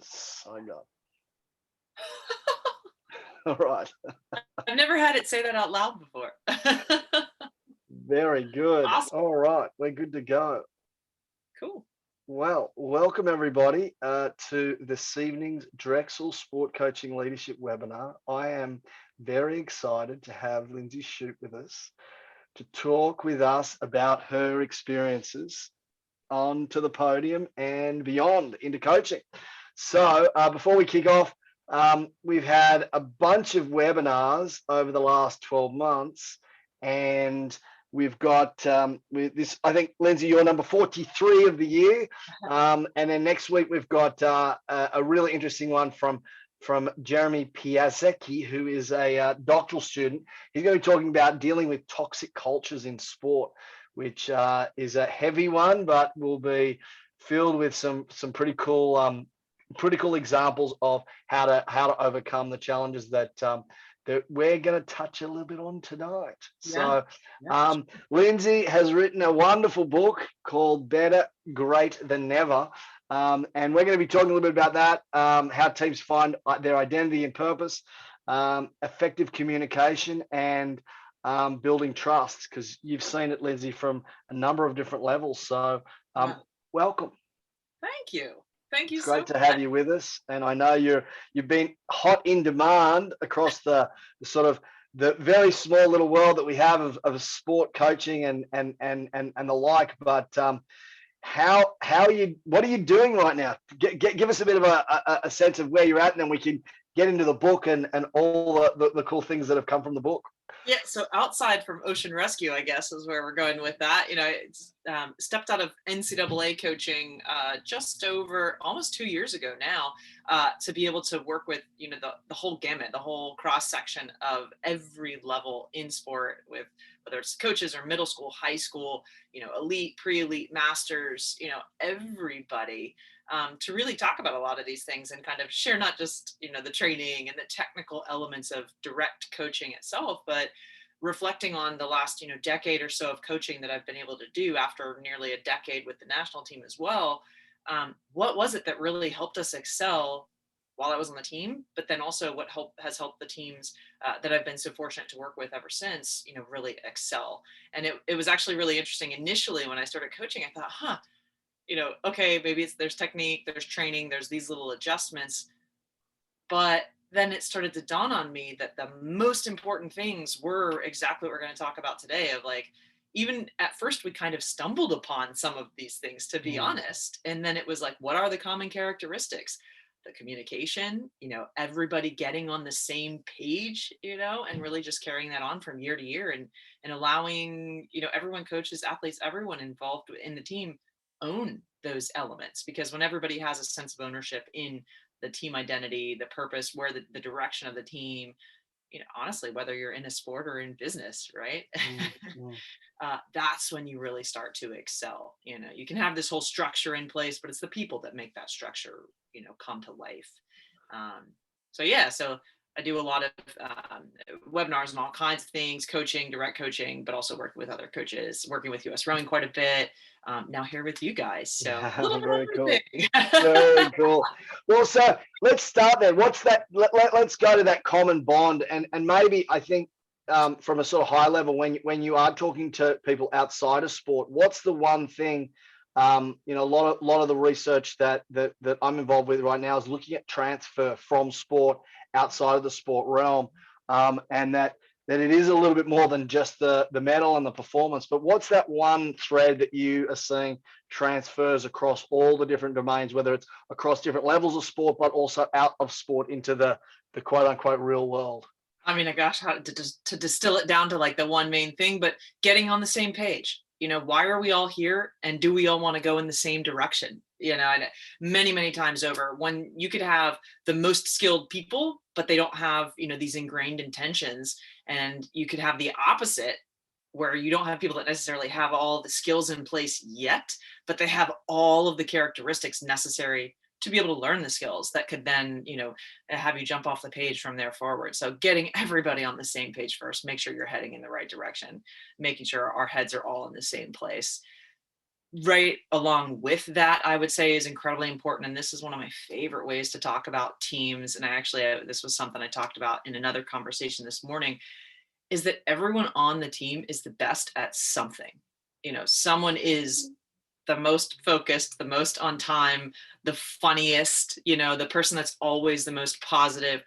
So good. All right. I've never had it say that out loud before. Very good. Awesome. All right. We're good to go. Cool. Well, welcome everybody to this evening's Drexel Sport Coaching Leadership webinar. I am very excited to have Lindsay Shoop with us to talk with us about her experiences onto the podium and beyond into coaching. So before we kick off, we've had a bunch of webinars over the last 12 months, and we've got with this, I think, Lindsay, you're number 43 of the year. And then next week, we've got a really interesting one from Jeremy Piasecki, who is a doctoral student. He's going to be talking about dealing with toxic cultures in sport, which is a heavy one, but will be filled with some pretty cool examples of how to overcome the challenges that we're going to touch a little bit on tonight. So Lindsay has written a wonderful book called Better, Great Than Never. And we're going to be talking a little bit about that, how teams find their identity and purpose, effective communication, and building trust, because you've seen it, Lindsay, from a number of different levels. So welcome. Thank you. Thank you. It's great to have you with us, and I know you've been hot in demand across the sort of the very small little world that we have of sport coaching and the like. But how are you? What are you doing right now? Give us a bit of a sense of where you're at, and then we can get into the book and all the cool things that have come from the book. Yeah, so outside from ocean rescue, I guess, is where we're going with that. You know, it's stepped out of NCAA coaching just over almost 2 years ago now, to be able to work with, you know, the whole gamut, the whole cross section of every level in sport, with whether it's coaches or middle school, high school, you know, elite, pre-elite, masters, you know, everybody. To really talk about a lot of these things and kind of share not just, you know, the training and the technical elements of direct coaching itself, but reflecting on the last, you know, decade or so of coaching that I've been able to do after nearly a decade with the national team as well. What was it that really helped us excel while I was on the team, but then also what has helped the teams that I've been so fortunate to work with ever since, you know, really excel. And it was actually really interesting. Initially, when I started coaching, I thought, you know, okay, maybe there's technique, there's training, there's these little adjustments. But then it started to dawn on me that the most important things were exactly what we're going to talk about today, of like, even at first we kind of stumbled upon some of these things, to be honest. And then it was like, what are the common characteristics? The communication, you know, everybody getting on the same page, you know, and really just carrying that on from year to year, and allowing, you know, everyone, coaches, athletes, everyone involved in the team, own those elements. Because when everybody has a sense of ownership in the team identity, the purpose, where the direction of the team, you know, honestly, whether you're in a sport or in business, right? That's when you really start to excel. You know, you can have this whole structure in place, but it's the people that make that structure, you know, come to life. So I do a lot of webinars and all kinds of things, coaching, direct coaching, but also working with other coaches, working with US Rowing quite a bit. Now here with you guys. So very cool. Very cool. Well, so let's start there. What's that? Let's go to that common bond, and maybe I think from a sort of high level, when you are talking to people outside of sport, what's the one thing? You know, a lot of the research that I'm involved with right now is looking at transfer from sport outside of the sport realm, and that it is a little bit more than just the medal and the performance. But what's that one thread that you are seeing transfers across all the different domains, whether it's across different levels of sport, but also out of sport into the quote unquote real world? I mean, gosh, how to distill it down to like the one main thing, but getting on the same page. You know, why are we all here, and do we all want to go in the same direction? You know, and many times over, when you could have the most skilled people, but they don't have, you know, these ingrained intentions, and you could have the opposite, where you don't have people that necessarily have all the skills in place yet, but they have all of the characteristics necessary to be able to learn the skills that could then, you know, have you jump off the page from there forward. So getting everybody on the same page first, make sure you're heading in the right direction, making sure our heads are all in the same place. right along with that, I would say is incredibly important. And this is one of my favorite ways to talk about teams. And this was something I talked about in another conversation this morning, is that everyone on the team is the best at something. Someone is the most focused, the most on time, the funniest, the person that's always the most positive,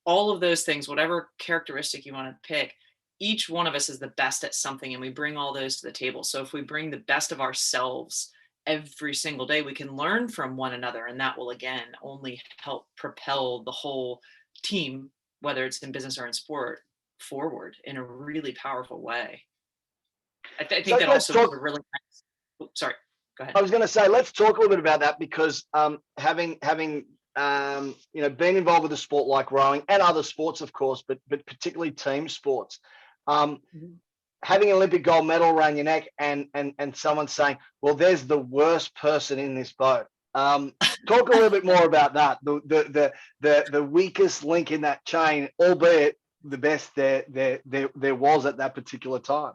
all of those things, whatever characteristic you want to pick, each one of us is the best at something, and we bring all those to the table. So if we bring the best of ourselves every single day, we can learn from one another, and that will again only help propel the whole team, whether it's in business or in sport, forward in a really powerful way. I think So that let's also talk. really sorry, go ahead. I was going to say, let's talk a little bit about that, because having been involved with a sport like rowing and other sports, of course, but particularly team sports, having an Olympic gold medal around your neck and someone saying, well, there's the worst person in this boat. Talk a little bit more about that. The weakest link in that chain, albeit the best there was at that particular time.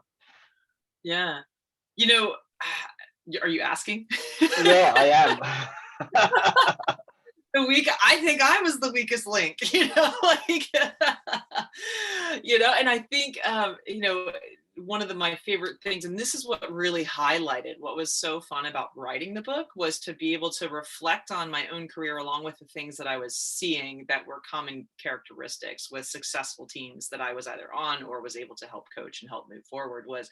Yeah. Are you asking? Yeah, I am. I think I was the weakest link, and I think, one of my favorite things, and this is what really highlighted what was so fun about writing the book, was to be able to reflect on my own career along with the things that I was seeing that were common characteristics with successful teams that I was either on or was able to help coach and help move forward, was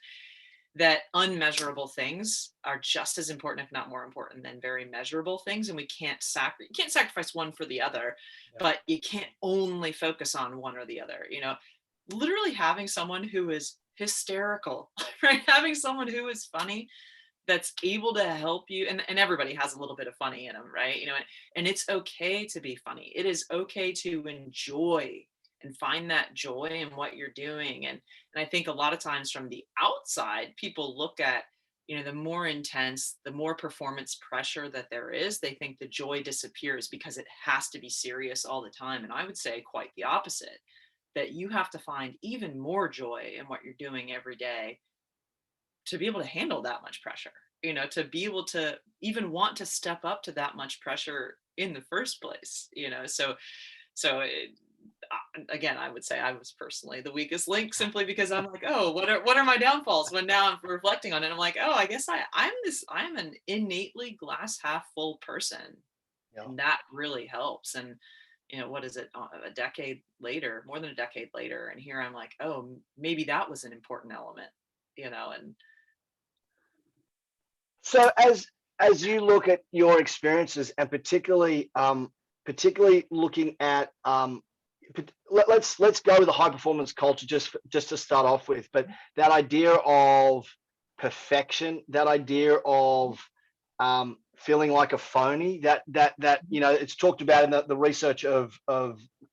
that unmeasurable things are just as important, if not more important, than very measurable things. And we can't sacrifice one for the other, but you can't only focus on one or the other. Literally having someone who is hysterical, right? Having someone who is funny, that's able to help you. And everybody has a little bit of funny in them, right? And it's okay to be funny. It is okay to enjoy and find that joy in what you're doing. And I think a lot of times from the outside, people look at, the more intense, the more performance pressure that there is, they think the joy disappears because it has to be serious all the time. And I would say quite the opposite, that you have to find even more joy in what you're doing every day to be able to handle that much pressure, to be able to even want to step up to that much pressure in the first place, again, I would say I was personally the weakest link, simply because I'm like, oh, what are my downfalls? When now I'm reflecting on it, I'm like, oh, I guess I'm an innately glass half full person. Yeah. And that really helps. And, what is it, a decade later, more than a decade later, and here I'm like, oh, maybe that was an important element, and. So as you look at your experiences, and particularly looking at let's go with the high performance culture just to start off with, but that idea of perfection, that idea of feeling like a phony, that it's talked about in the research of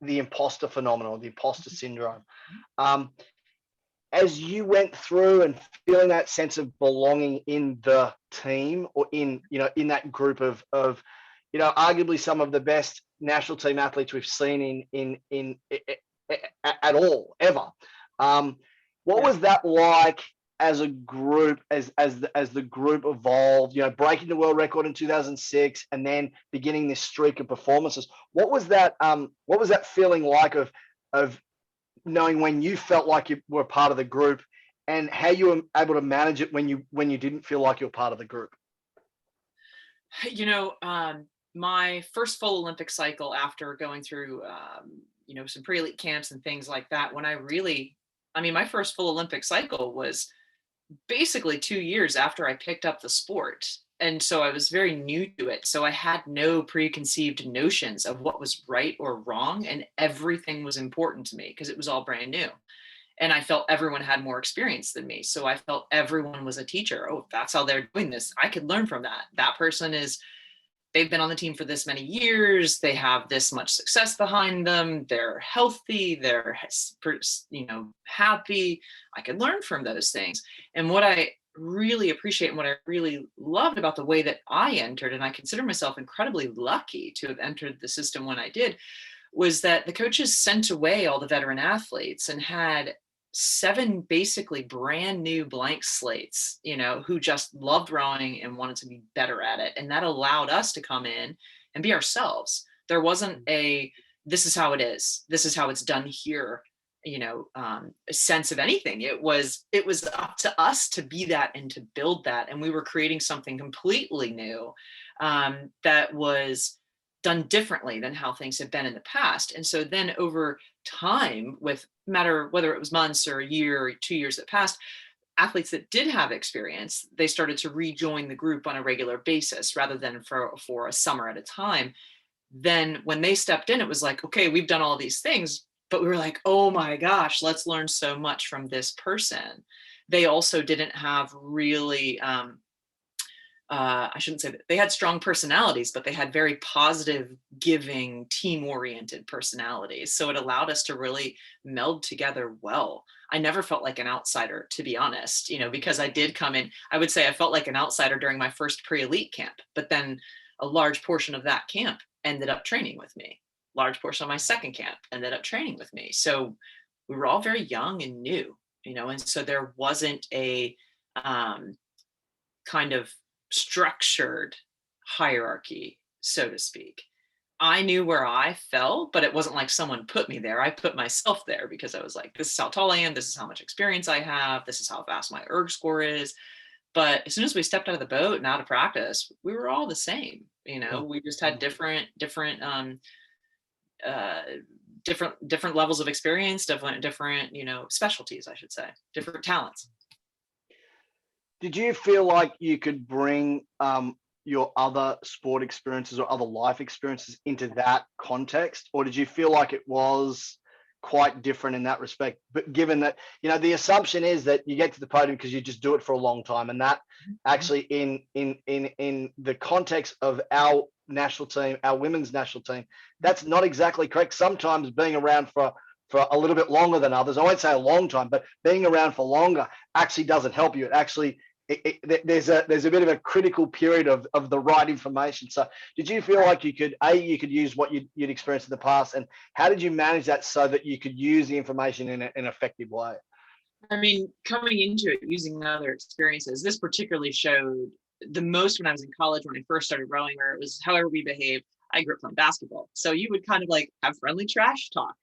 the imposter phenomenon, the imposter syndrome. As you went through and feeling that sense of belonging in the team, or in that group of arguably some of the best national team athletes we've seen in at all ever, what was that like as a group, as the group evolved, breaking the world record in 2006 and then beginning this streak of performances? What was that feeling like of knowing when you felt like you were part of the group, and how you were able to manage it when you didn't feel like you were part of the group? My first full Olympic cycle, after going through, some pre-elite camps and things like that, my first full Olympic cycle was basically 2 years after I picked up the sport. And so I was very new to it. So I had no preconceived notions of what was right or wrong. And everything was important to me because it was all brand new. And I felt everyone had more experience than me. So I felt everyone was a teacher. Oh, that's how they're doing this. I could learn from that. That person they've been on the team for this many years. They have this much success behind them. They're healthy. They're, happy. I could learn from those things. And what I really appreciate and what I really loved about the way that I entered, and I consider myself incredibly lucky to have entered the system when I did, was that the coaches sent away all the veteran athletes and had 7 basically brand new blank slates, who just loved rowing and wanted to be better at it. And that allowed us to come in and be ourselves. There wasn't this is how it is. This is how it's done here, a sense of anything. It was up to us to be that and to build that. And we were creating something completely new that was done differently than how things had been in the past. And so then over time, with matter whether it was months or a year or 2 years that passed, athletes that did have experience, they started to rejoin the group on a regular basis rather than for a summer at a time. Then when they stepped in, it was like, okay, we've done all these things, but we were like, oh my gosh, let's learn so much from this person. They also didn't have really I shouldn't say that they had strong personalities, but they had very positive, giving, team-oriented personalities. So it allowed us to really meld together well. I never felt like an outsider, to be honest, because I did come in. I would say I felt like an outsider during my first pre-elite camp, but then a large portion of that camp ended up training with me. Large portion of my second camp ended up training with me. So we were all very young and new, and so there wasn't a kind of structured hierarchy, so to speak. I knew where I fell, but it wasn't like someone put me there. I put myself there because I was like, this is how tall I am. This is how much experience I have. This is how fast my erg score is. But as soon as we stepped out of the boat and out of practice, we were all the same. We just had different levels of experience, different specialties, I should say, different talents. Did you feel like you could bring your other sport experiences or other life experiences into that context, or did you feel like it was quite different in that respect? But given that, the assumption is that you get to the podium because you just do it for a long time, and that actually in the context of our national team, our women's national team, that's not exactly correct. Sometimes being around for a little bit longer than others, I won't say a long time, but being around for longer actually doesn't help you. It actually, there's a bit of a critical period of the right information. So did you feel like you could use what you'd experienced in the past, and how did you manage that so that you could use the information in an effective way? I mean, coming into it, using other experiences, this particularly showed the most when I was in college, when I first started rowing, where it was however we behaved. I grew up playing basketball. So you would kind of like have friendly trash talk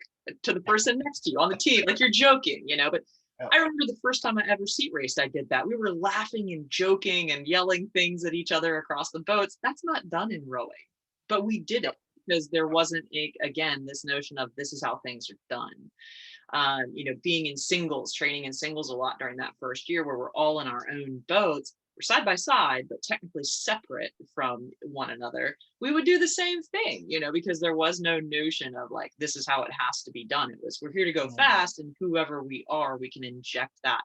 to the person next to you on the team, like you're joking, but I remember the first time I ever seat raced, I did that. We were laughing and joking and yelling things at each other across the boats. That's not done in rowing, but we did it because there wasn't again, this notion of this is how things are done. Being in singles, training in singles a lot during that first year where we're all in our own boats. We're side by side, but technically separate from one another. We would do the same thing, because there was no notion of like, this is how it has to be done. It was, we're here to go fast, and whoever we are, we can inject that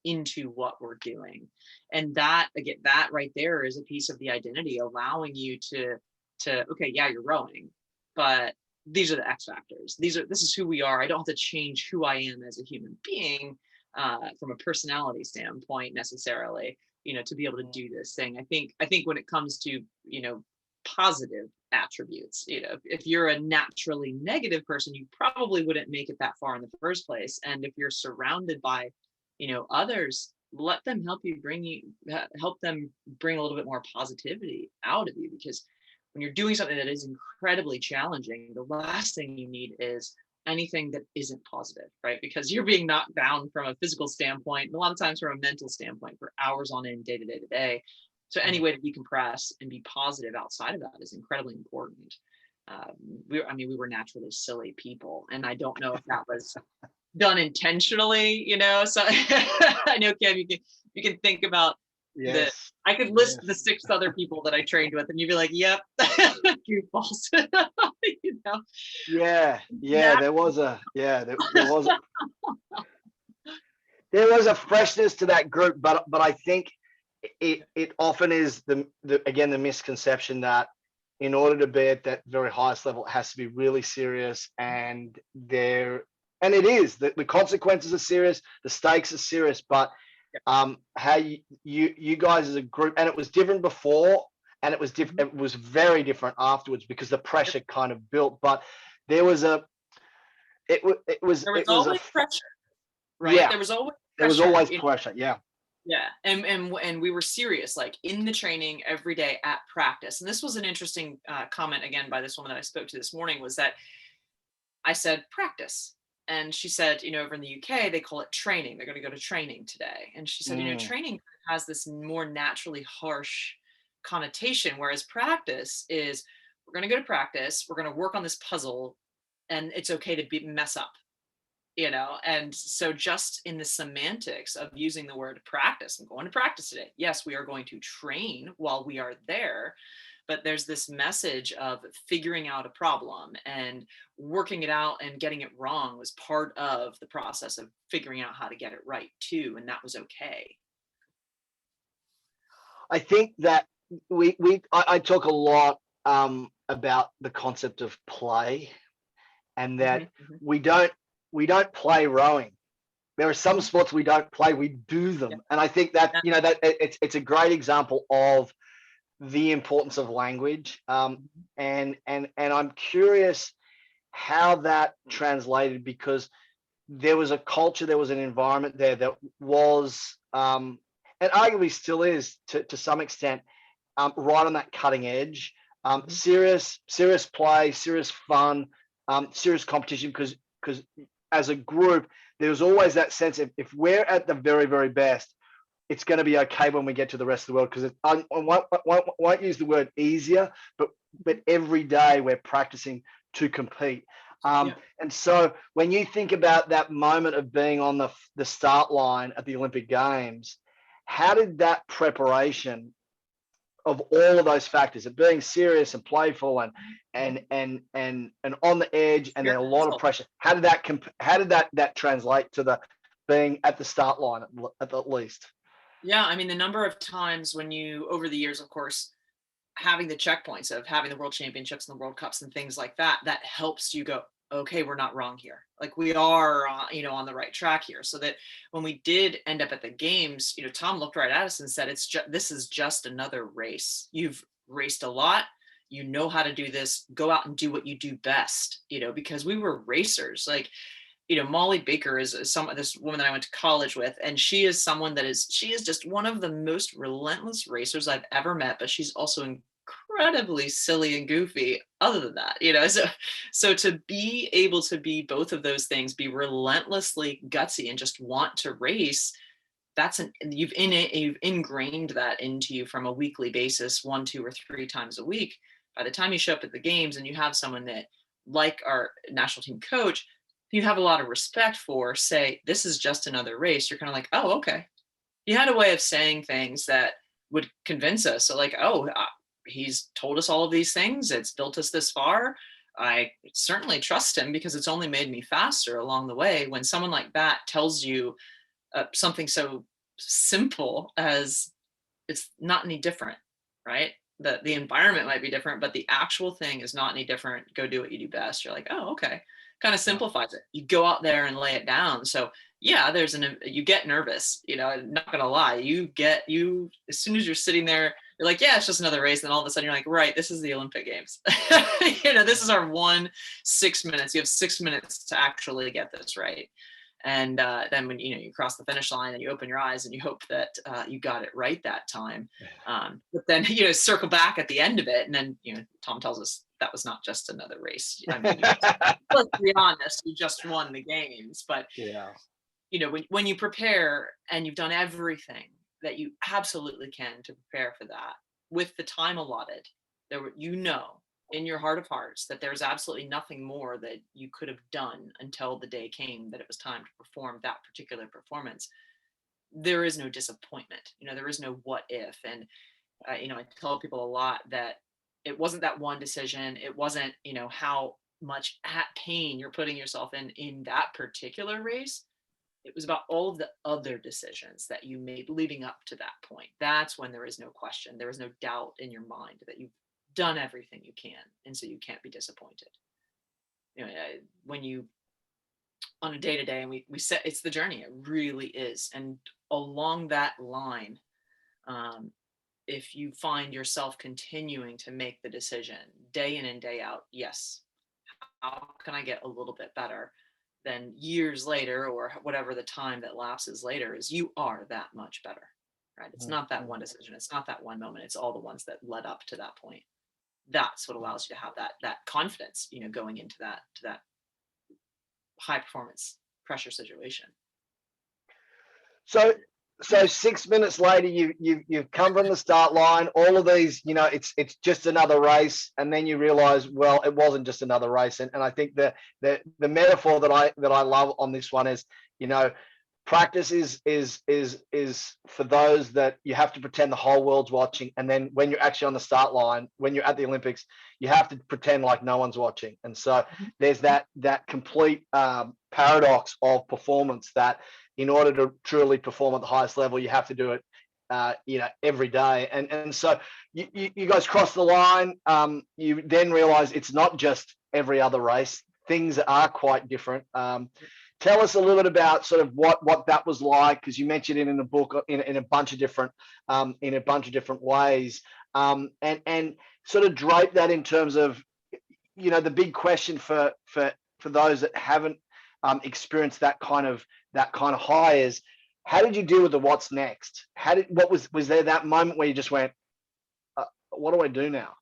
into what we're doing. And that, again, that right there is a piece of the identity, allowing you to okay, yeah, you're rowing, but these are the X factors. This is who we are. I don't have to change who I am as a human being from a personality standpoint necessarily, to be able to do this thing. I think when it comes to, positive attributes, if you're a naturally negative person, you probably wouldn't make it that far in the first place. And if you're surrounded by, others, let them help them bring a little bit more positivity out of you, because when you're doing something that is incredibly challenging, the last thing you need is anything that isn't positive, right? Because you're being knocked down from a physical standpoint, and a lot of times from a mental standpoint for hours on end, day to day. So any way to decompress and be positive outside of that is incredibly important. We were naturally silly people, and I don't know if that was done intentionally, So I know, Kev, you can think about Yes. I could list the 6 other people that I trained with, and you'd be like, "Yep, goofballs." Yeah. There was a freshness to that group, but I think it often is the misconception that in order to be at that very highest level, it has to be really serious, and it is the consequences are serious, the stakes are serious, but how you guys as a group, and it was different before, and it was different. It was very different afterwards because the pressure kind of built. But there was always pressure. right? Yeah. There was always There was pressure. always pressure. Yeah. Yeah, and we were serious, like in the training every day at practice. And this was an interesting comment again by this woman that I spoke to this morning. Was that I said practice, and she said, over in the UK they call it training. They're going to go to training today, and she said, Mm. training has this more naturally harsh connotation, whereas practice is we're going to go to practice, we're going to work on this puzzle, and it's okay to mess up. And so just in the semantics of using the word practice, I'm going to practice today. Yes, we are going to train while we are there, but there's this message of figuring out a problem, and working it out and getting it wrong was part of the process of figuring out how to get it right too, and that was okay. I think that I talk a lot about the concept of play, and that Mm-hmm. we don't play rowing. There are some sports we don't play, we do them. Yeah. And I think that, that it's a great example of the importance of language. And I'm curious how that translated, because there was a culture, there was an environment there that was, and arguably still is to some extent, right on that cutting edge. Serious play, serious fun, serious competition, because as a group, there's always that sense of, if we're at the very, very best, it's going to be okay when we get to the rest of the world, because I won't use the word easier, but every day we're practicing to compete. And so when you think about that moment of being on the start line at the Olympic Games, how did that preparation of all of those factors of being serious and playful and on the edge, and then a lot of pressure, how did that translate to the being at the start line at the least? Yeah, I mean, the number of times when you, over the years, of course, having the checkpoints of having the world championships and the world cups and things like that, that helps you go, okay, we're not wrong here. Like we are, on the right track here. So that when we did end up at the games, Tom looked right at us and said, this is just another race. You've raced a lot. You know how to do this. Go out and do what you do best, because we were racers. Like, Molly Baker is this woman that I went to college with, and she is someone she is just one of the most relentless racers I've ever met, but she's also incredibly silly and goofy other than that, so to be able to be both of those things, be relentlessly gutsy and just want to race, you've ingrained that into you from a weekly basis, 1, 2, or 3 times a week. By the time you show up at the games and you have someone that, like our national team coach, you have a lot of respect for, say, this is just another race, you're kind of like, oh, okay. He had a way of saying things that would convince us. So like, he's told us all of these things. It's built us this far. I certainly trust him because it's only made me faster along the way. When someone like that tells you something so simple as it's not any different, right? The environment might be different, but the actual thing is not any different. Go do what you do best. You're like, oh, okay. Kind of simplifies it. You go out there and lay it down. So yeah, you get nervous, I'm not gonna lie. As soon as you're sitting there, you're like, yeah, it's just another race. And then all of a sudden you're like, right, this is the Olympic Games. This is our 6 minutes. You have 6 minutes to actually get this right. And then when you cross the finish line and you open your eyes and you hope that you got it right that time, but then circle back at the end of it, and then Tom tells us that was not just another race. I mean, let's be honest, you just won the games. But yeah, when you prepare and you've done everything that you absolutely can to prepare for that, with the time allotted, in your heart of hearts that there's absolutely nothing more that you could have done until the day came that it was time to perform that particular performance. There is no disappointment. There is no what if. And I tell people a lot that it wasn't that one decision. It wasn't how much pain you're putting yourself in that particular race. It was about all of the other decisions that you made leading up to that point. That's when there is no question. There is no doubt in your mind that you've done everything you can, and so you can't be disappointed. When you, on a day-to-day, and we set, it's the journey, it really is. And along that line, if you find yourself continuing to make the decision day in and day out, yes, how can I get a little bit better? then years later, or whatever the time that lapses later, is you are that much better, right? It's not that one decision. It's not that one moment. It's all the ones that led up to that point. That's what allows you to have that confidence, going into that high performance pressure situation. So 6 minutes later, you've come from the start line. All of these, it's just another race, and then you realize, well, it wasn't just another race. And I think the metaphor that I love on this one is, practice is for those that you have to pretend the whole world's watching, and then when you're actually on the start line, when you're at the Olympics, you have to pretend like no one's watching. And so there's that complete paradox of performance, that in order to truly perform at the highest level, you have to do it every day. And so you guys cross the line. You then realize it's not just every other race. Things are quite different. Tell us a little bit about sort of what that was like, because you mentioned it in the book in a bunch of different ways, and sort of drape that in terms of the big question for those that haven't experienced that kind of high is, how did you deal with the what's next? Was there that moment where you just went, what do I do now?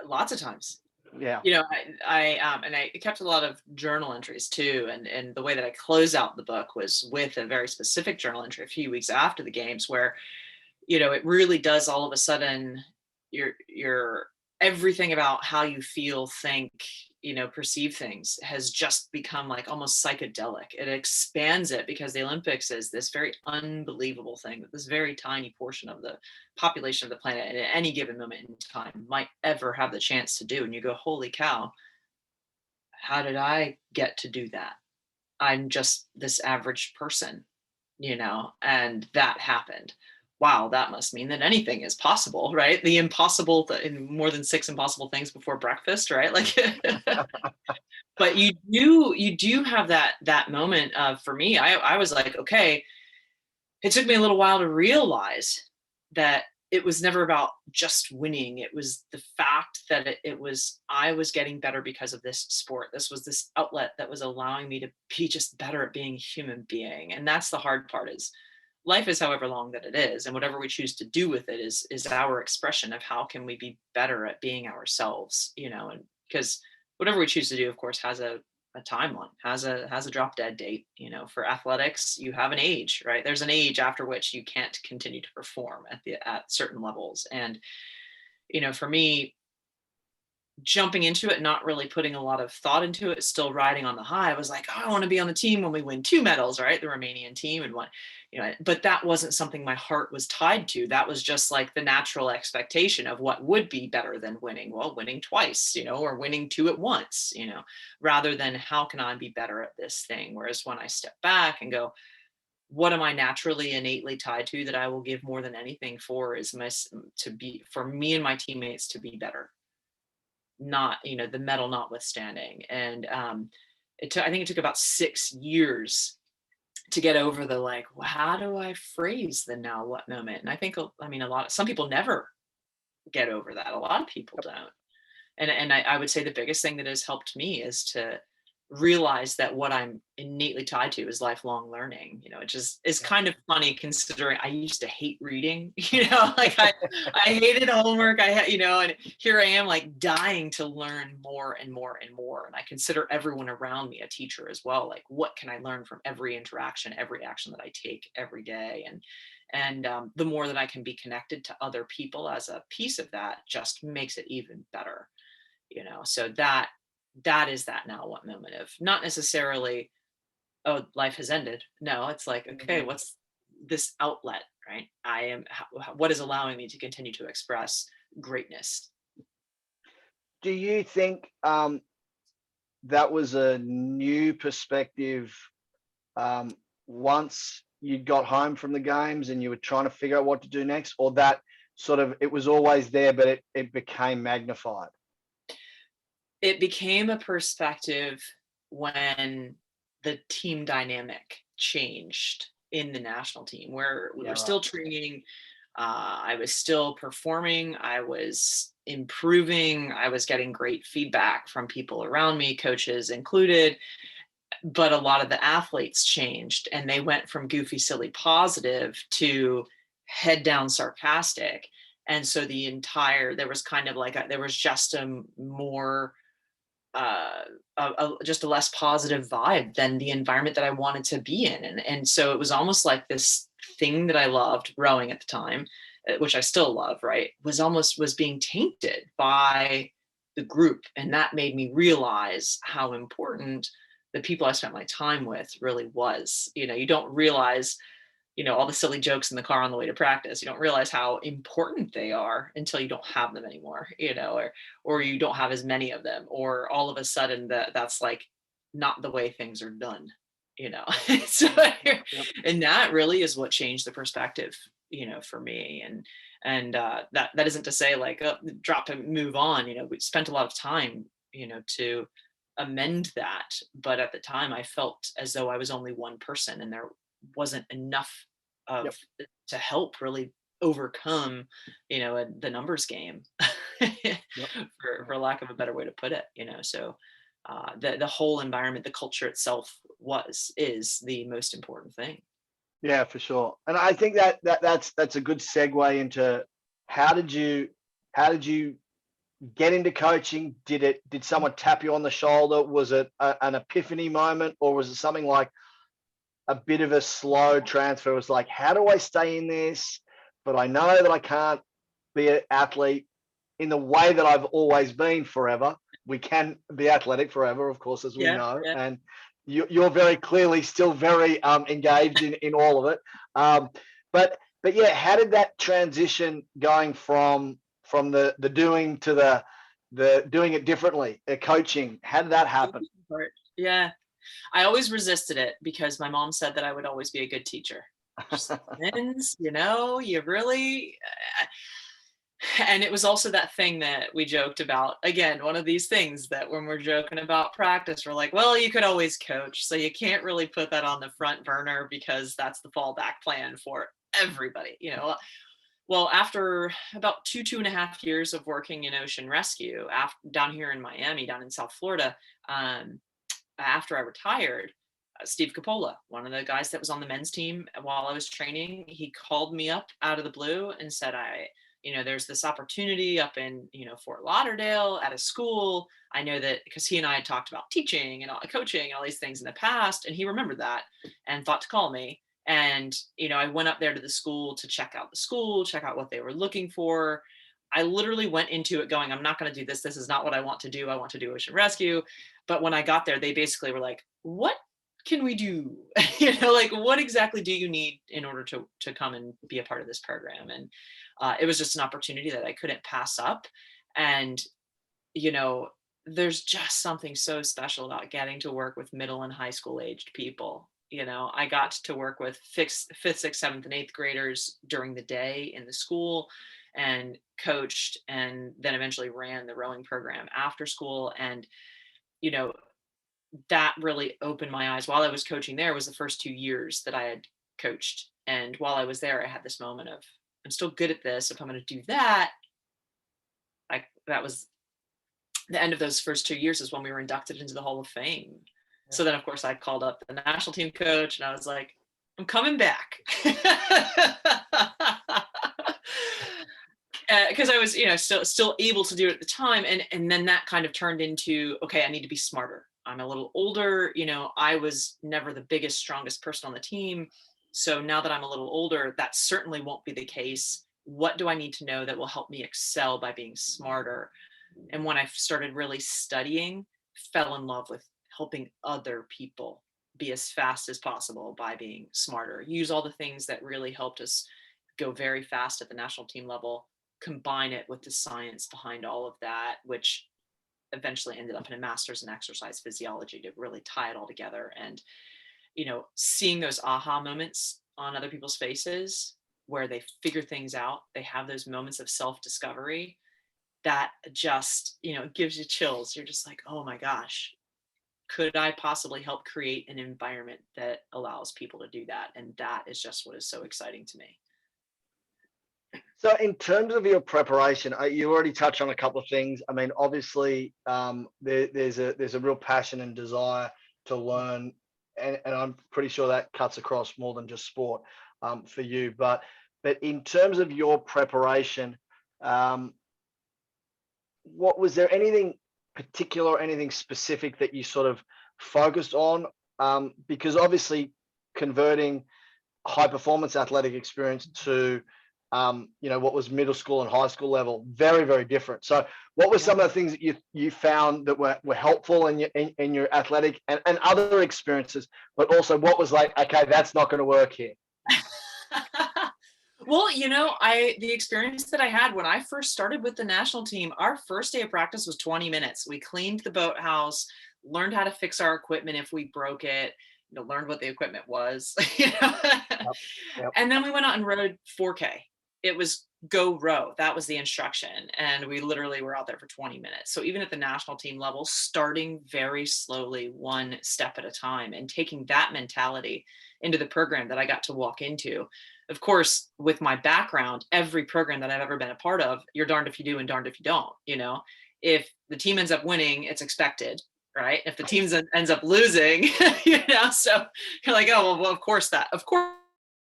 Lots of times. Yeah. I kept a lot of journal entries too. And the way that I close out the book was with a very specific journal entry a few weeks after the games, where, it really does all of a sudden, your everything about how you feel, think, perceive things has just become like almost psychedelic. It expands it, because the Olympics is this very unbelievable thing that this very tiny portion of the population of the planet at any given moment in time might ever have the chance to do. And you go, holy cow, how did I get to do that? I'm just this average person, and that happened. Wow, that must mean that anything is possible, right? The impossible, in more than 6 impossible things before breakfast, right? Like, but you do have that moment of, for me, I was like, okay, it took me a little while to realize that it was never about just winning. It was the fact that I was getting better because of this sport. This was this outlet that was allowing me to be just better at being a human being. And that's the hard part, is life is however long that it is, and whatever we choose to do with it is our expression of how can we be better at being ourselves, and because whatever we choose to do, of course, has a timeline, has a drop dead date. For athletics, you have an age, right? There's an age after which you can't continue to perform at certain levels. And for me, jumping into it, not really putting a lot of thought into it, still riding on the high, I was like, oh, I want to be on the team when we win 2 medals, right? The Romanian team and one, but that wasn't something my heart was tied to. That was just like the natural expectation of what would be better than winning. Well, winning twice, or winning 2 at once, rather than how can I be better at this thing? Whereas when I step back and go, what am I naturally innately tied to that I will give more than anything for, is for me and my teammates to be better. Not, the medal notwithstanding. And I think it took about 6 years to get over the, like, well, how do I phrase the now what moment? And I think, some people never get over that. A lot of people don't. And I would say the biggest thing that has helped me is to realize that what I'm innately tied to is lifelong learning. It just is kind of funny, considering I used to hate reading, like I hated homework. And here I am, like, dying to learn more and more and more. And I consider everyone around me a teacher as well. Like, what can I learn from every interaction, every action that I take every day? And the more that I can be connected to other people as a piece of that, just makes it even better. So that is that now what moment of, not necessarily, oh, life has ended. No, it's like, okay, what's this outlet, right? What is allowing me to continue to express greatness? Do you think that was a new perspective once you got home from the games and you were trying to figure out what to do next, or that sort of, it was always there, but it became magnified? It became a perspective when the team dynamic changed in the national team, where we were still training. I was still performing. I was improving. I was getting great feedback from people around me, coaches included. but a lot of the athletes changed, and they went from goofy, silly, positive to head down sarcastic. And so there was kind of like there was just a more just a less positive vibe than the environment that I wanted to be in. And so it was almost like this thing that I loved rowing at the time, which I still love, right, was being tainted by the group. And that made me realize how important the people I spent my time with really was. You don't realize, all the silly jokes in the car on the way to practice. You don't realize how important they are until you don't have them anymore, or you don't have as many of them, or all of a sudden that's like not the way things are done, so, Yep. and that really is what changed the perspective, for me. And that isn't to say like, drop and move on. We spent a lot of time, to amend that. But at the time I felt as though I was only one person, and there wasn't enough of Yep. to help really overcome, the numbers game, Yep. for lack of a better way to put it. So the whole environment, the culture itself is the most important thing. Yeah, for sure. And I think that's a good segue into how did you get into coaching? Did someone tap you on the shoulder? Was it an epiphany moment, or was it something like a bit of a slow transfer? It was like, how do I stay in this, but I know that I can't be an athlete in the way that I've always been forever. We can be athletic forever, of course, as we Yeah, know. yeah. And you're very clearly still very engaged in all of it. But yeah, how did that transition going from the doing to the doing it differently, coaching? How did that happen? Yeah, I always resisted it because my mom said that I would always be a good teacher. She's like, "Vince, you really," and it was also that thing that we joked about. Again, one of these things that when we're joking about practice, we're like, well, you could always coach. So you can't really put that on the front burner because that's the fallback plan for everybody. Well, after about 2.5 years of working in ocean rescue down here in Miami, down in South Florida, after I retired, Steve Coppola, one of the guys that was on the men's team while I was training, he called me up out of the blue and said, there's this opportunity up in, Fort Lauderdale at a school. I know that because he and I had talked about teaching and coaching and all these things in the past, and he remembered that and thought to call me. And, I went up there to the school to check out the school, check out what they were looking for. I literally went into it going, I'm not going to do this. This is not what I want to do. I want to do ocean rescue. But when I got there, they basically were like, what can we do? Like, what exactly do you need in order to come and be a part of this program? And it was just an opportunity that I couldn't pass up. And, there's just something so special about getting to work with middle and high school aged people. I got to work with fifth, sixth, seventh, and eighth graders during the day in the school, and coached, and then eventually ran the rowing program after school. And, that really opened my eyes. While I was coaching there was the first 2 years that I had coached. And while I was there, I had this moment of, I'm still good at this. If I'm going to do that, that was the end of those first 2 years is when we were inducted into the Hall of Fame. Yeah. So then, of course, I called up the national team coach and I was like, I'm coming back. Because I was, still able to do it at the time. And then that kind of turned into, okay, I need to be smarter. I'm a little older. I was never the biggest, strongest person on the team. So now that I'm a little older, that certainly won't be the case. What do I need to know that will help me excel by being smarter? And when I started really studying, fell in love with helping other people be as fast as possible by being smarter. Use all the things that really helped us go very fast at the national team level, combine it with the science behind all of that, which eventually ended up in a master's in exercise physiology to really tie it all together. And, seeing those aha moments on other people's faces where they figure things out, they have those moments of self-discovery, that just, gives you chills. You're just like, oh my gosh, could I possibly help create an environment that allows people to do that? And that is just what is so exciting to me. So in terms of your preparation, you already touched on a couple of things. I mean, obviously, there's a real passion and desire to learn, and I'm pretty sure that cuts across more than just sport for you. But in terms of your preparation, what was there anything particular, anything specific that you sort of focused on? Because obviously converting high performance athletic experience to what was middle school and high school level, very, very different. So what were some of the things that you found that were helpful in your athletic and other experiences, but also what was like, okay, that's not going to work here? Well, the experience that I had when I first started with the national team, our first day of practice was 20 minutes. We cleaned the boathouse, learned how to fix our equipment if we broke it, learned what the equipment was, Yep. And then we went out and rode 4K. It was go row. That was the instruction. And we literally were out there for 20 minutes. So even at the national team level, starting very slowly, one step at a time, and taking that mentality into the program that I got to walk into. Of course, with my background, every program that I've ever been a part of, you're darned if you do and darned if you don't. If the team ends up winning, it's expected, right? If the team ends up losing, so you're like, oh, well, of course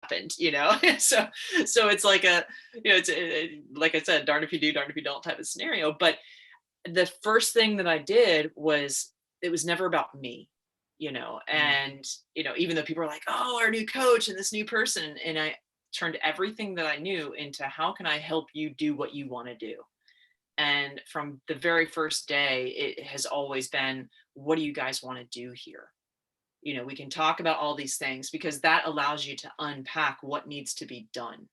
happened, so it's like like I said, darned if you do, darned if you don't type of scenario. But the first thing that I did was, it was never about me, and even though people are like, oh, our new coach and this new person, and I turned everything that I knew into, how can I help you do what you want to do? And from the very first day, it has always been, what do you guys want to do here? We can talk about all these things, because that allows you to unpack what needs to be done,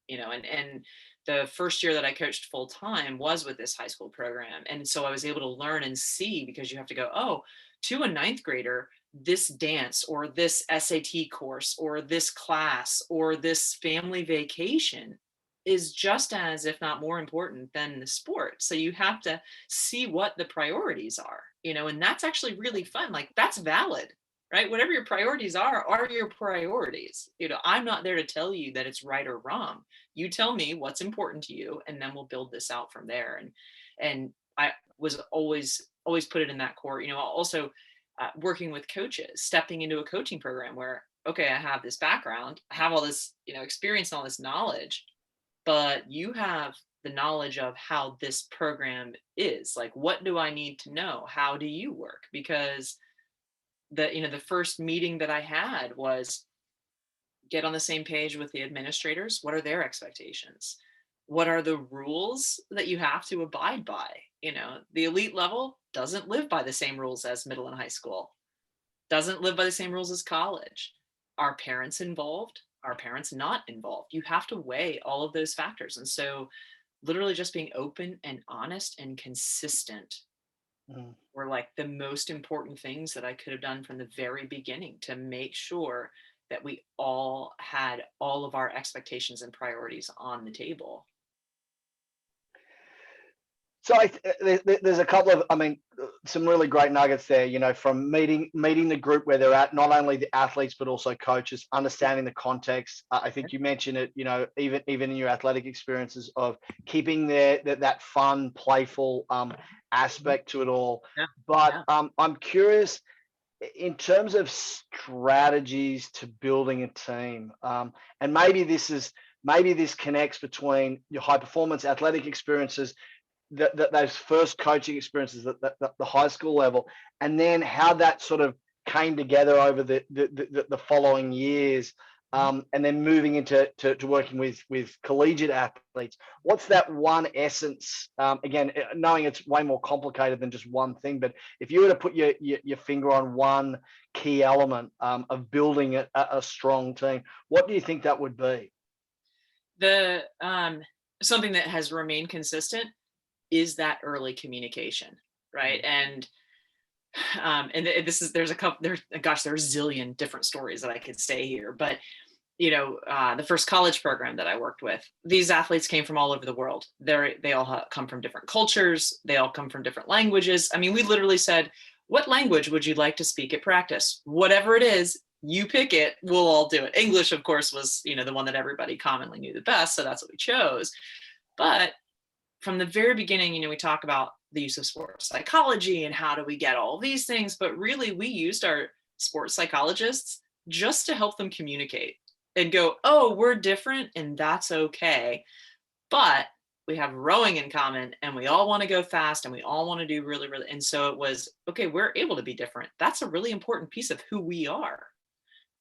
and the first year that I coached full time was with this high school program. And so I was able to learn and see, because you have to go, oh, to a ninth grader, this dance or this SAT course or this class or this family vacation is just as, if not more important than the sport. So you have to see what the priorities are, and that's actually really fun. Like, that's valid, right? Whatever your priorities are your priorities. I'm not there to tell you that it's right or wrong. You tell me what's important to you, and then we'll build this out from there. And I was always put it in that core. Also working with coaches, stepping into a coaching program where, okay, I have this background, I have all this, experience and all this knowledge, but you have the knowledge of how this program is. Like, what do I need to know? How do you work? Because the first meeting that I had was, get on the same page with the administrators. What are their expectations? What are the rules that you have to abide by? The elite level doesn't live by the same rules as middle and high school, doesn't live by the same rules as college. Are parents involved? Are parents not involved? You have to weigh all of those factors. And so literally just being open and honest and consistent were like the most important things that I could have done from the very beginning, to make sure that we all had all of our expectations and priorities on the table. So there's a couple of, some really great nuggets there, from meeting the group where they're at, not only the athletes, but also coaches, understanding the context. I think you mentioned it, even in your athletic experiences, of keeping that fun, playful aspect to it all. But I'm curious, in terms of strategies to building a team, and maybe this connects between your high performance athletic experiences, those first coaching experiences at the high school level, and then how that sort of came together over the following years, and then moving into working with collegiate athletes. What's that one essence? Again, knowing it's way more complicated than just one thing, but if you were to put your finger on one key element of building a strong team, what do you think that would be? The something that has remained consistent is that early communication, right? And there's a zillion different stories that I could say here, but the first college program that I worked with, these athletes came from all over the world. They all come from different cultures. They all come from different languages. We literally said, what language would you like to speak at practice? Whatever it is, you pick it, we'll all do it. English, of course, was, the one that everybody commonly knew the best. So that's what we chose. But from the very beginning, we talk about the use of sports psychology and how do we get all these things, but really we used our sports psychologists just to help them communicate and go, oh, we're different and that's okay. But we have rowing in common and we all want to go fast and we all want to do really, really. And so it was, okay, we're able to be different. That's a really important piece of who we are.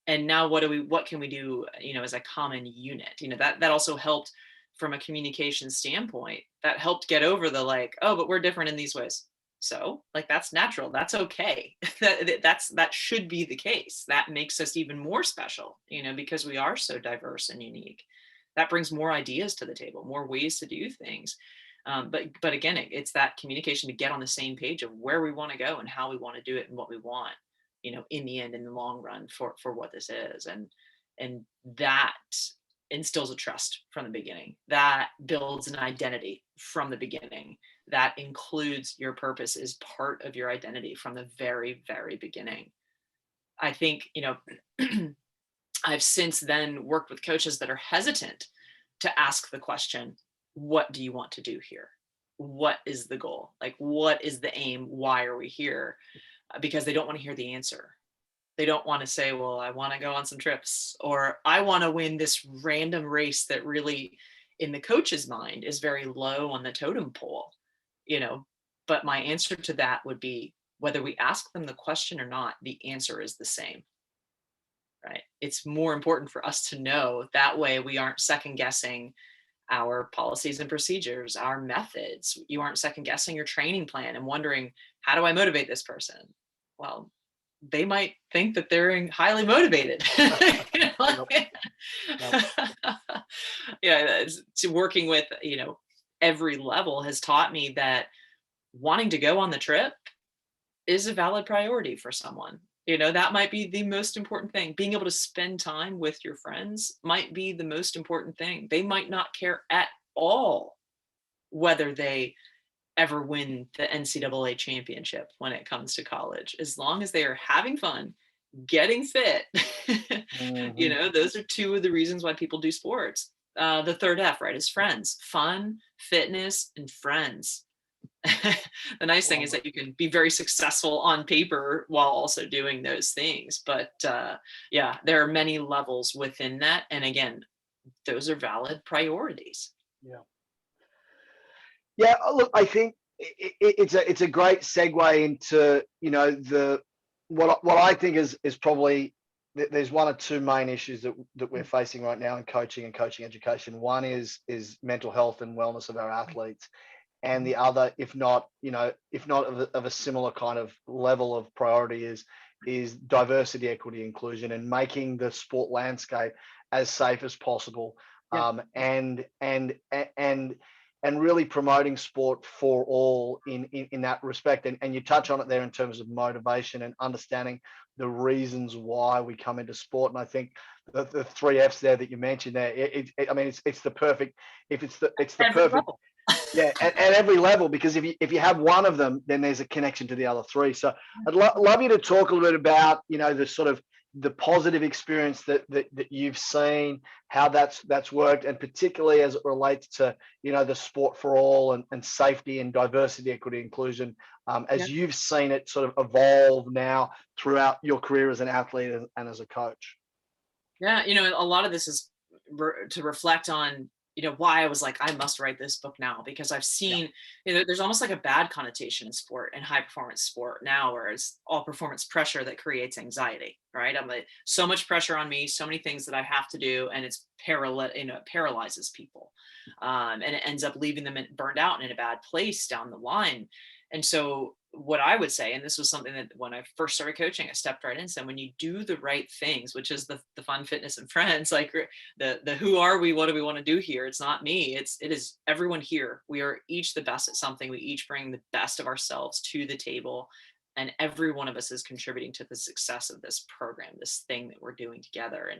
And now what can we do, as a common unit? That also helped from a communication standpoint. That helped get over the like, oh, but we're different in these ways. So like, that's natural. That's okay. that should be the case. That makes us even more special, because we are so diverse and unique. That brings more ideas to the table, more ways to do things. But again, it's that communication to get on the same page of where we want to go and how we want to do it and what we want, in the end, in the long run for what this is. And that instills a trust from the beginning. That builds an identity from the beginning. That includes your purpose as part of your identity from the very, very beginning. I think, I've since then worked with coaches that are hesitant to ask the question, what do you want to do here? What is the goal? Like, what is the aim? Why are we here? Because they don't want to hear the answer. They don't want to say, well, I want to go on some trips, or I want to win this random race that really, in the coach's mind, is very low on the totem pole, But my answer to that would be, whether we ask them the question or not, the answer is the same. Right? It's more important for us to know. That way we aren't second guessing our policies and procedures, our methods. You aren't second guessing your training plan and wondering, how do I motivate this person? Well, they might think that they're highly motivated. Yeah, working with, every level has taught me that wanting to go on the trip is a valid priority for someone. That might be the most important thing. Being able to spend time with your friends might be the most important thing. They might not care at all whether they ever win the NCAA championship when it comes to college, as long as they are having fun, getting fit. Mm-hmm. Those are two of the reasons why people do sports. The third F, right, is friends: fun, fitness, and friends. The nice thing is that you can be very successful on paper while also doing those things. But yeah, there are many levels within that. And again, those are valid priorities. Yeah. Yeah. Look, I think it's a great segue into, what I think is probably, there's one or two main issues that we're facing right now in coaching and coaching education. One is mental health and wellness of our athletes. And the other, if not of a similar kind of level of priority, is diversity, equity, inclusion, and making the sport landscape as safe as possible. Yeah. And really promoting sport for all in that respect. And you touch on it there in terms of motivation and understanding the reasons why we come into sport. And I think the three F's there that you mentioned there, it's the perfect, it's the perfect level. Yeah, at every level, because if you have one of them, then there's a connection to the other three. So I'd love you to talk a little bit about, the sort of the positive experience that you've seen, how that's worked, and particularly as it relates to, the sport for all and safety and diversity, equity, inclusion, as you've seen it sort of evolve now throughout your career as an athlete and as a coach. Yeah, a lot of this is to reflect on, why I was like, I must write this book now, because I've seen, there's almost like a bad connotation in sport and high performance sport now, where it's all performance pressure that creates anxiety, right? I'm like, so much pressure on me, so many things that I have to do, and it's paralyzes people. And it ends up leaving them burned out and in a bad place down the line. And so what I would say, and this was something that when I first started coaching, I stepped right in and said, when you do the right things, which is the fun, fitness, and friends, like the who are we, what do we want to do here? It's not me, it is everyone here. We are each the best at something. We each bring the best of ourselves to the table. And every one of us is contributing to the success of this program, this thing that we're doing together.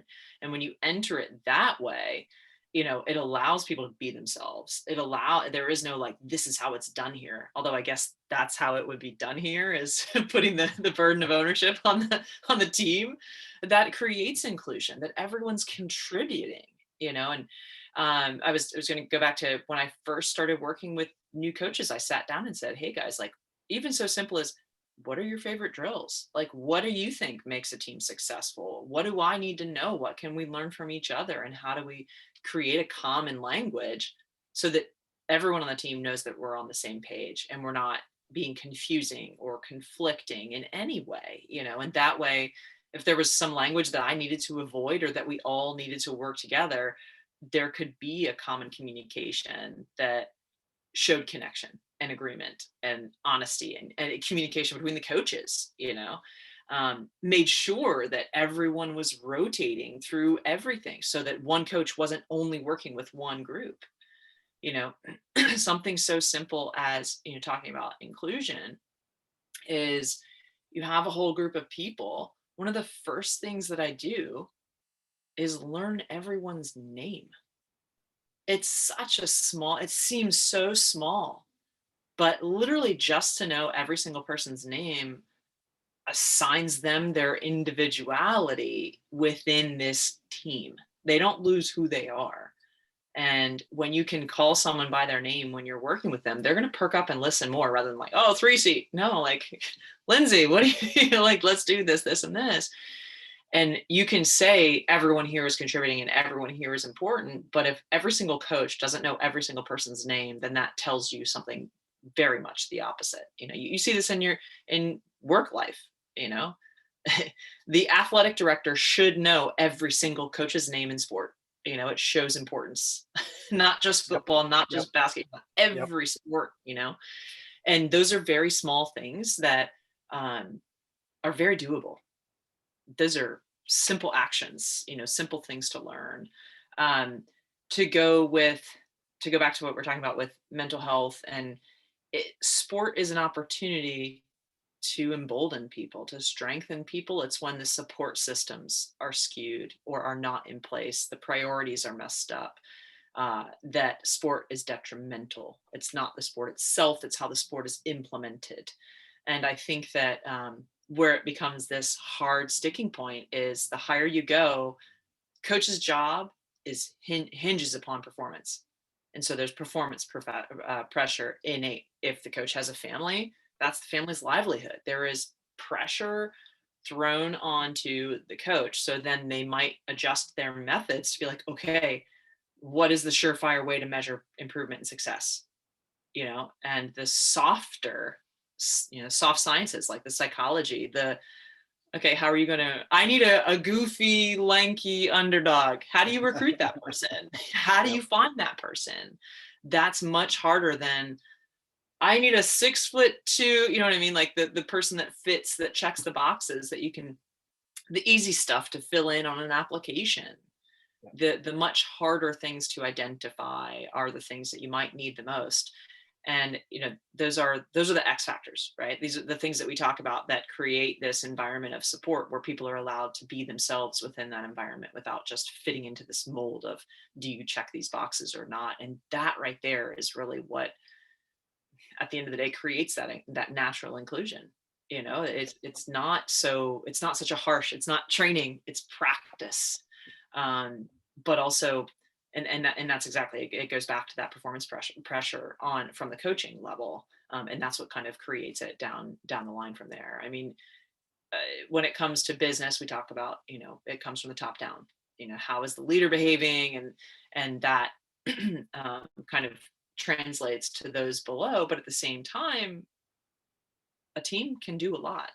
And when you enter it that way, it allows people to be themselves. There is no like, this is how it's done here. Although I guess that's how it would be done here, is putting the burden of ownership on the team. That creates inclusion, that everyone's contributing, and I was going to go back to when I first started working with new coaches, I sat down and said, hey guys, like, even so simple as, what are your favorite drills? Like, what do you think makes a team successful? What do I need to know? What can we learn from each other? And how do we create a common language so that everyone on the team knows that we're on the same page and we're not being confusing or conflicting in any way, and that way, if there was some language that I needed to avoid or that we all needed to work together, there could be a common communication that showed connection and agreement and honesty and communication between the coaches, made sure that everyone was rotating through everything so that one coach wasn't only working with one group. Something so simple as, talking about inclusion is you have a whole group of people. One of the first things that I do is learn everyone's name. It's such a small, it seems so small, but literally just to know every single person's name assigns them their individuality within this team. They don't lose who they are. And when you can call someone by their name when you're working with them, they're going to perk up and listen more rather than like, oh, 3C. No, like, Lindsay, what do you like? Let's do this, this, and this. And you can say everyone here is contributing and everyone here is important. But if every single coach doesn't know every single person's name, then that tells you something very much the opposite. You see this in work life, the athletic director should know every single coach's name in sport. It shows importance, not just football, not just basketball, every sport, and those are very small things that are very doable. Those are simple actions, simple things to learn. To go back to what we're talking about with mental health, and sport is an opportunity to embolden people, to strengthen people. It's when the support systems are skewed or are not in place, the priorities are messed up, that sport is detrimental. It's not the sport itself, it's how the sport is implemented. And I think that where it becomes this hard sticking point is the higher you go, coach's job is hinges upon performance. And so there's performance pressure innate. If the coach has a family, that's the family's livelihood. There is pressure thrown onto the coach. So then they might adjust their methods to be like, okay, what is the surefire way to measure improvement and success? And the softer, soft sciences like the psychology, okay, how are you going to, I need a goofy, lanky underdog. How do you recruit that person? How do you find that person? That's much harder than, I need a 6'2", you know what I mean? Like the person that fits, that checks the boxes, that you can, the easy stuff to fill in on an application. The much harder things to identify are the things that you might need the most. And, those are the X factors, right? These are the things that we talk about that create this environment of support where people are allowed to be themselves within that environment without just fitting into this mold of, do you check these boxes or not? And that right there is really what, at the end of the day, creates that natural inclusion. It's not such a harsh, it's not training, it's practice. But also, and that's exactly, it goes back to that performance pressure on from the coaching level. And that's what kind of creates it down the line from there. I mean, when it comes to business, we talk about, it comes from the top down, how is the leader behaving, and that kind of translates to those below. But at the same time, a team can do a lot,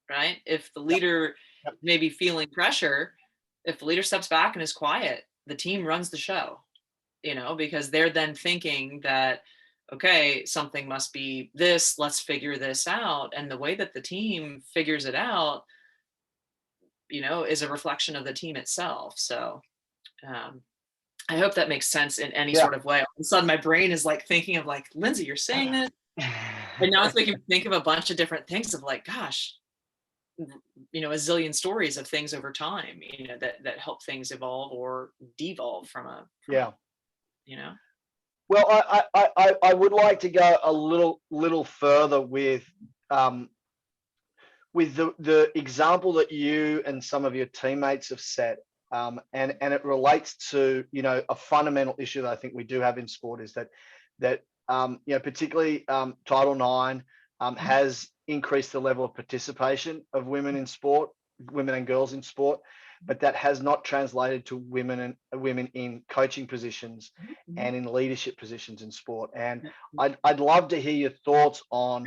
right? If the leader may be feeling pressure, if the leader steps back and is quiet, the team runs the show, because they're then thinking that, okay, something must be this, let's figure this out. And the way that the team figures it out, is a reflection of the team itself. So I hope that makes sense in any sort of way. All of a sudden my brain is like thinking of like, Lindsay, you're saying this. And now it's making me think of a bunch of different things of like, gosh, a zillion stories of things over time, that help things evolve or devolve from Well, I would like to go a little further with the example that you and some of your teammates have set. And it relates to, a fundamental issue that I think we do have in sport, is that particularly Title IX has increased the level of participation of women in sport, women and girls in sport, but that has not translated to women in coaching positions and in leadership positions in sport. And I'd love to hear your thoughts on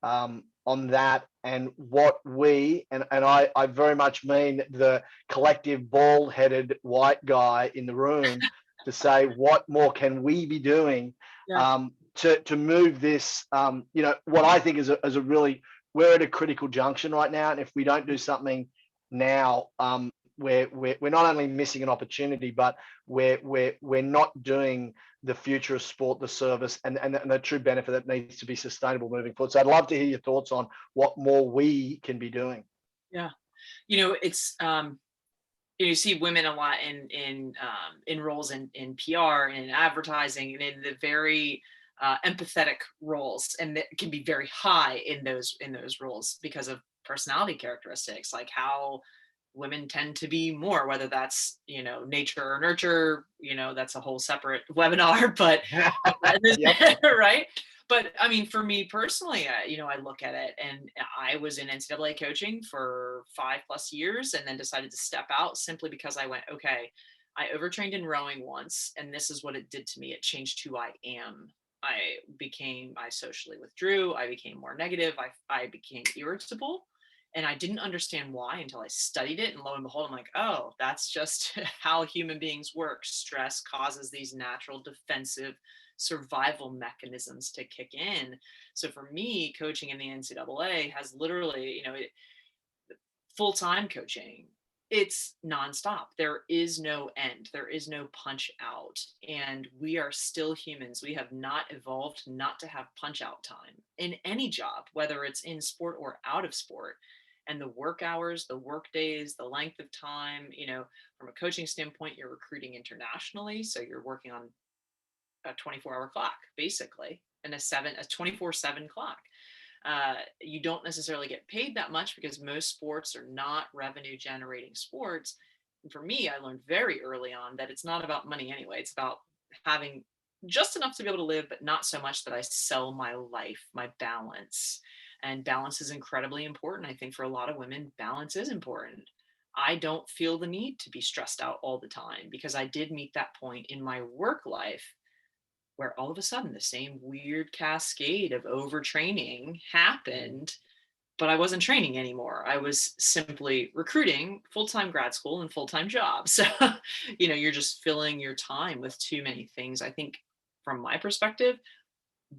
that, and what we, and I very much mean the collective bald-headed white guy in the room, to say what more can we be doing to move this, what I think is a really, we're at a critical junction right now, and if we don't do something now, we're not only missing an opportunity, but we're not doing the future of sport the service and the true benefit that needs to be sustainable moving forward. So I'd love to hear your thoughts on what more we can be doing. Yeah, it's you see women a lot in roles in PR and in advertising, and in the very empathetic roles, and that can be very high in those roles because of personality characteristics, like how women tend to be more, whether that's nature or nurture, that's a whole separate webinar, but right. But I mean, for me personally, I look at it, and I was in NCAA coaching for 5+ years, and then decided to step out simply because I went, okay, I overtrained in rowing once, and this is what it did to me. It changed who I am. I socially withdrew. I became more negative. I became irritable. And I didn't understand why until I studied it. And lo and behold, I'm like, oh, that's just how human beings work. Stress causes these natural defensive survival mechanisms to kick in. So for me, coaching in the NCAA has literally, full-time coaching. It's nonstop. There is no end. There is no punch out. And we are still humans. We have not evolved not to have punch out time in any job, whether it's in sport or out of sport. And the work hours, the work days, the length of time, from a coaching standpoint, you're recruiting internationally. So you're working on a 24-hour clock, basically, and a 24/7 clock. You don't necessarily get paid that much because most sports are not revenue generating sports. And for me, I learned very early on that it's not about money anyway. It's about having just enough to be able to live, but not so much that I sell my life, my balance. And balance is incredibly important. I think for a lot of women, balance is important. I don't feel the need to be stressed out all the time, because I did meet that point in my work life where all of a sudden the same weird cascade of overtraining happened, but I wasn't training anymore. I was simply recruiting full-time grad school and full-time jobs. So, you're just filling your time with too many things. I think from my perspective,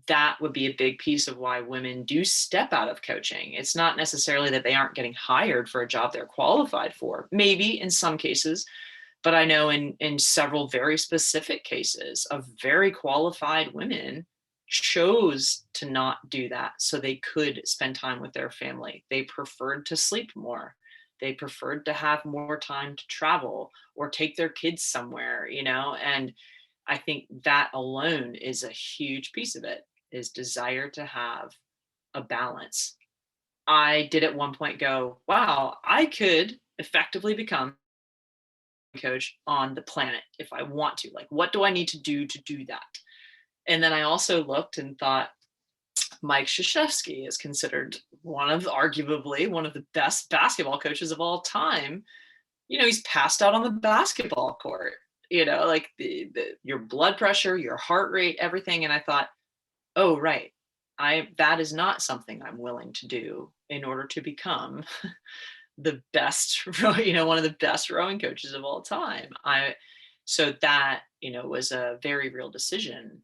that would be a big piece of why women do step out of coaching. It's not necessarily that they aren't getting hired for a job they're qualified for, maybe in some cases, but I know in several very specific cases of very qualified women chose to not do that so they could spend time with their family. They preferred to sleep more. They preferred to have more time to travel or take their kids somewhere, and I think that alone is a huge piece of it, is desire to have a balance. I did at one point go, wow, I could effectively become a coach on the planet if I want to. Like, what do I need to do that? And then I also looked and thought, Mike Krzyzewski is considered arguably one of the best basketball coaches of all time. He's passed out on the basketball court. Like your blood pressure, your heart rate, everything. And I thought, oh, right. That is not something I'm willing to do in order to become the best, one of the best rowing coaches of all time. So that, was a very real decision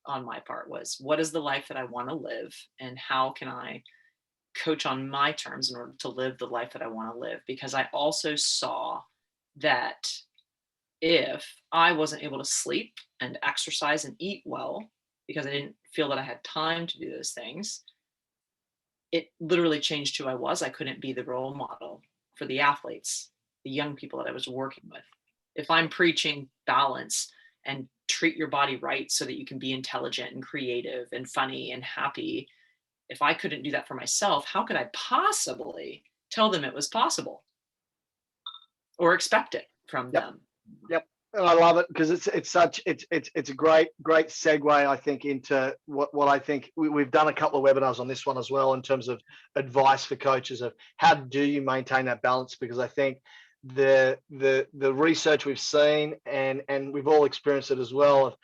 on my part, was what is the life that I want to live, and how can I coach on my terms in order to live the life that I want to live? Because I also saw that if I wasn't able to sleep and exercise and eat well because I didn't feel that I had time to do those things, it literally changed who I was. I couldn't be the role model for the athletes, the young people that I was working with. If I'm preaching balance and treat your body right so that you can be intelligent and creative and funny and happy, if I couldn't do that for myself, how could I possibly tell them it was possible or expect it from them? Yep. And I love it because it's a great segue, I think, into what I think we've done a couple of webinars on this one as well in terms of advice for coaches of how do you maintain that balance, because I think the research we've seen and we've all experienced it as well of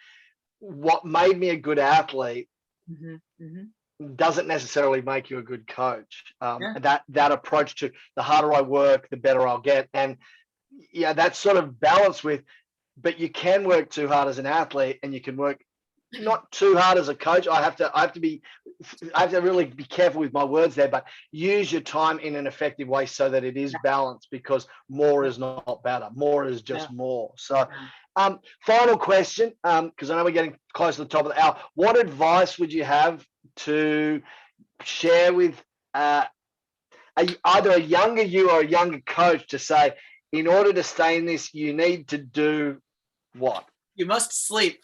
what made me a good athlete doesn't necessarily make you a good coach. That approach to the harder I work, the better I'll get, and yeah, that's sort of balanced with, but you can work too hard as an athlete and you can work not too hard as a coach. I have to really be careful with my words there, but use your time in an effective way so that it is balanced, because more is not better. More is just more. So final question, because I know we're getting close to the top of the hour. What advice would you have to share with either a younger you or a younger coach to say, in order to stay in this, you need to do what? You must sleep,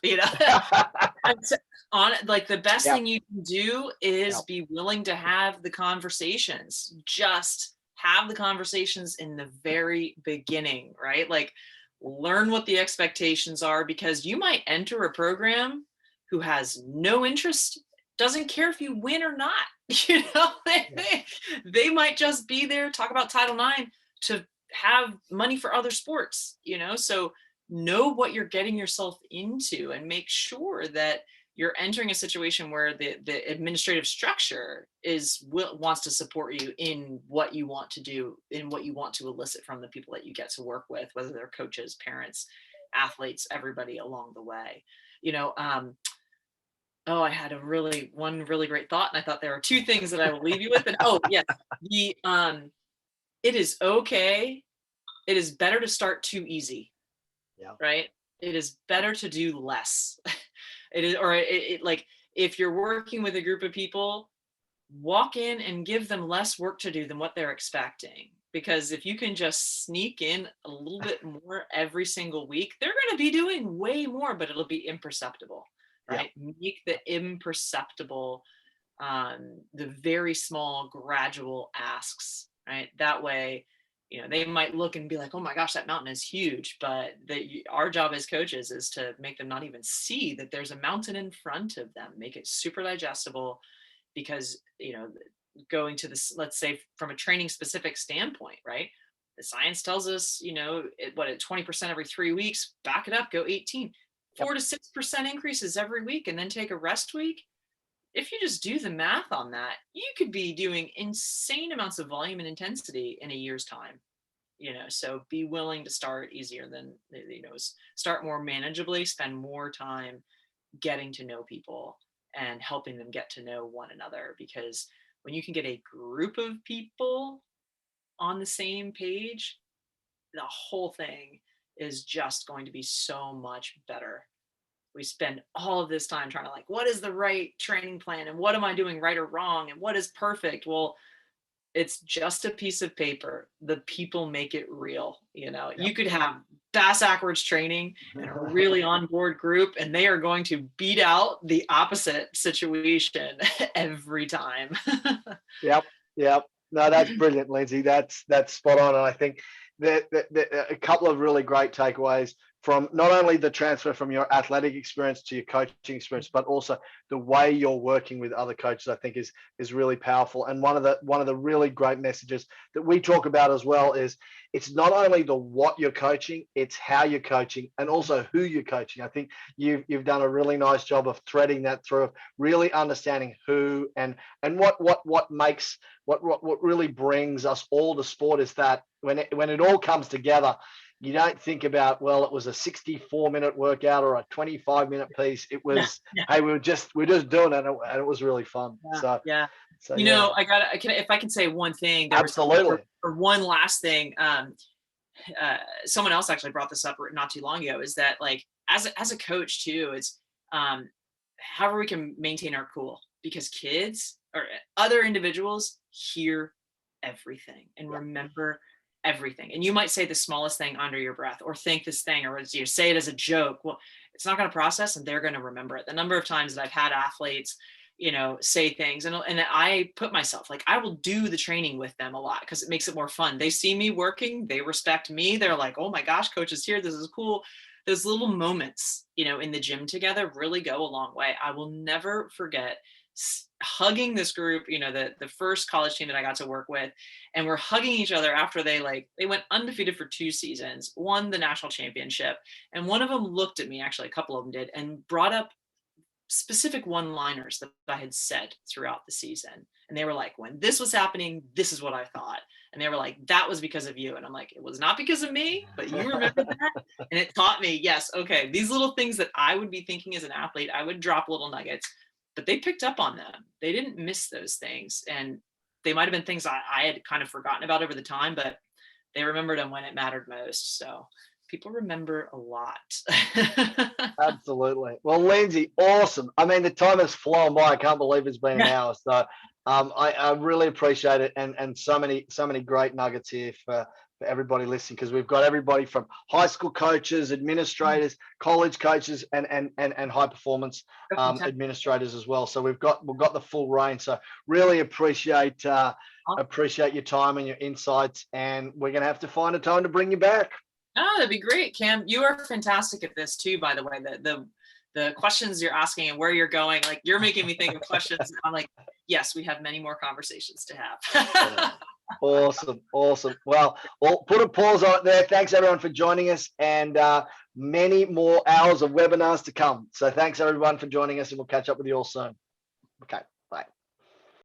on like the best thing you can do is be willing to have the conversations. Just have the conversations in the very beginning, right? Like, learn what the expectations are, because you might enter a program who has no interest, doesn't care if you win or not. They might just be there, talk about Title IX to have money for other sports, so know what you're getting yourself into and make sure that you're entering a situation where the administrative structure wants to support you in what you want to do, in what you want to elicit from the people that you get to work with, whether they're coaches, parents, athletes, everybody along the way. I had one really great thought, and I thought there are two things that I will leave you with. And it is okay. It is better to start too easy. Right. It is better to do less. Like, if you're working with a group of people, walk in and give them less work to do than what they're expecting. Because if you can just sneak in a little bit more every single week, they're going to be doing way more, but it'll be imperceptible, right? Make the imperceptible, the very small gradual asks, right? That way, they might look and be like, oh my gosh, that mountain is huge. But our job as coaches is to make them not even see that there's a mountain in front of them, make it super digestible. Because, going to this, let's say from a training specific standpoint, right? The science tells us, at 20% every 3 weeks, back it up, go 18, 4 to 6% increases every week, and then take a rest week. If you just do the math on that, you could be doing insane amounts of volume and intensity in a year's time. So be willing to start easier than, start more manageably, spend more time getting to know people and helping them get to know one another. Because when you can get a group of people on the same page, the whole thing is just going to be so much better. We spend all of this time trying to, like, what is the right training plan, and what am I doing right or wrong, and what is perfect? Well, it's just a piece of paper. The people make it real. You could have backwards training and a really on board group, and they are going to beat out the opposite situation every time. Yep. No, that's brilliant, Lindsay. That's spot on. And I think that a couple of really great takeaways from not only the transfer from your athletic experience to your coaching experience, but also the way you're working with other coaches, I think is really powerful. And one of the really great messages that we talk about as well is it's not only the what you're coaching, it's how you're coaching, and also who you're coaching. I think you've done a really nice job of threading that through, of really understanding who and what makes what really brings us all to sport is that when it all comes together, you don't think about, well, it was a 64-minute workout or a 25-minute piece. It was, hey, we're just doing it, and it was really fun. So if I can say one thing, absolutely. Or one last thing, someone else actually brought this up not too long ago, is that, like, as a coach too, it's however we can maintain our cool, because kids or other individuals hear everything and remember everything. And you might say the smallest thing under your breath, or think this thing, or you say it as a joke. Well, it's not going to process, and they're going to remember it. The number of times that I've had athletes, say things, and I put myself, like, I will do the training with them a lot because it makes it more fun. They see me working, they respect me. They're like, oh my gosh, coach is here. This is cool. those little moments, in the gym together really go a long way. I will never forget hugging this group, the first college team that I got to work with, and we're hugging each other after they went undefeated for 2 seasons, won the national championship. And one of them looked at me, actually a couple of them did, and brought up specific one-liners that I had said throughout the season. And they were like, when this was happening, this is what I thought. And they were like, that was because of you. And I'm like, it was not because of me, but you remember that. And it taught me, yes, okay, these little things that I would be thinking as an athlete, I would drop little nuggets, but they picked up on them. They didn't miss those things. And they might've been things I had kind of forgotten about over the time, but they remembered them when it mattered most. So people remember a lot. Absolutely. Well, Lindsay, awesome. I mean, the time has flown by. I can't believe it's been an hour. So I really appreciate it. And so many great nuggets here for everybody listening, because we've got everybody from high school coaches, administrators, college coaches, and high performance administrators as well. So we've got the full range. So really appreciate your time and your insights. And we're going to have to find a time to bring you back. Oh, that'd be great, Cam. You are fantastic at this too, by the way. The questions you're asking and where you're going, like, you're making me think of questions. I'm like, yes, we have many more conversations to have. Awesome. Well, we'll put a pause on it there. Thanks everyone for joining us, and many more hours of webinars to come. So thanks everyone for joining us, and we'll catch up with you all soon. Okay.